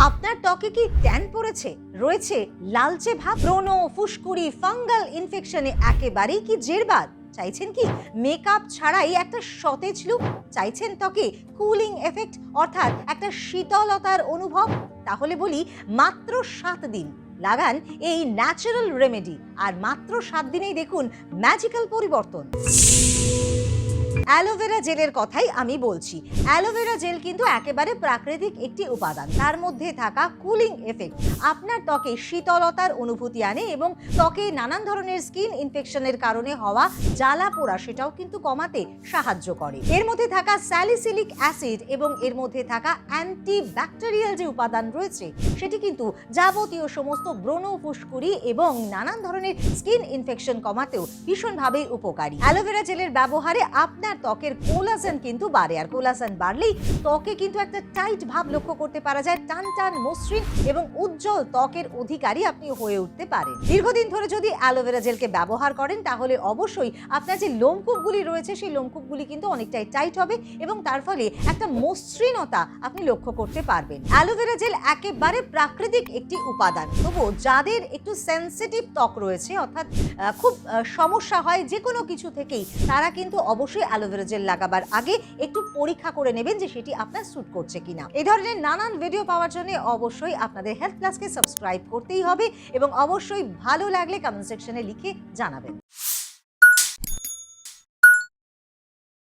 আপনার ত্বকে কি ট্যান পড়েছে, রয়েছে লালচে ভাব, ব্রণ, ফুসকুড়ি, ফাঙ্গাল ইনফেকশনে একেবারেই কি জেরবার? চাইছেন কি মেকআপ ছাড়াই একটা সতেজ লুক? চাইছেন ত্বকে কুলিং এফেক্ট অর্থাৎ একটা শীতলতার অনুভব? তাহলে বলি মাত্র 7 দিন লাগান এই ন্যাচারাল রেমেডি, আর মাত্র 7 দিনেই দেখুন ম্যাজিক্যাল পরিবর্তন। অ্যালোভেরা জেলের কথাই আমি বলছি। অ্যালোভেরা জেল কিন্তু একেবারে প্রাকৃতিক একটি উপাদান, তার মধ্যে থাকা কুলিং এফেক্ট আপনার ত্বকে শীতলতার অনুভূতি আনে এবং ত্বকে নানান ধরনের স্কিন ইনফেকশনের কারণে হওয়া জ্বালা পোড়া সেটাও কিন্তু কমাতে সাহায্য করে। এর মধ্যে থাকা স্যালিসিলিক অ্যাসিড এবং এর মধ্যে থাকা অ্যান্টিব্যাকটেরিয়াল যে উপাদান রয়েছে সেটি কিন্তু যাবতীয় সমস্ত ব্রণ, ফুসকুড়ি এবং নানান ধরনের স্কিন ইনফেকশন কমাতেও ভীষণভাবে উপকারী। অ্যালোভেরা জেলের ব্যবহারে আপনার ত্বকের কোলাজেন কিন্তু বাড়ে, আর কোলাজেন বাড়লেই ত্বকে কিন্তু একটা টাইট ভাব লক্ষ্য করতে পারা যায়। টান টান, মসৃণ এবং উজ্জ্বল ত্বকের অধিকারী আপনি হয়ে উঠতে পারেন। দীর্ঘদিন ধরে যদি অ্যালোভেরা জেলকে ব্যবহার করেন তাহলে অবশ্যই আপনার যে লোমকূপগুলি রয়েছে সেই লোমকূপগুলি কিন্তু অনেকটাই টাইট হবে এবং তার ফলে একটা মসৃণতা আপনি লক্ষ্য করতে পারবেন। অ্যালোভেরা জেল একেবারে প্রাকৃতিক একটি উপাদান, তবুও যাদের একটু সেনসিটিভ ত্বক রয়েছে অর্থাৎ খুব সমস্যা হয় যে কোনো কিছু থেকেই, তারা কিন্তু অবশ্যই অ্যালোভেরা জেল লাগাবার আগে একটু পরীক্ষা করে নেবেন যে সেটি আপনার স্যুট করছে কিনা। এই ধরনের নানান ভিডিও পাওয়ার জন্য অবশ্যই আপনাদের হেলথ প্লাসকে সাবস্ক্রাইব করতেই হবে এবং অবশ্যই ভালো লাগলে কমেন্ট সেকশনে লিখে জানাবেন।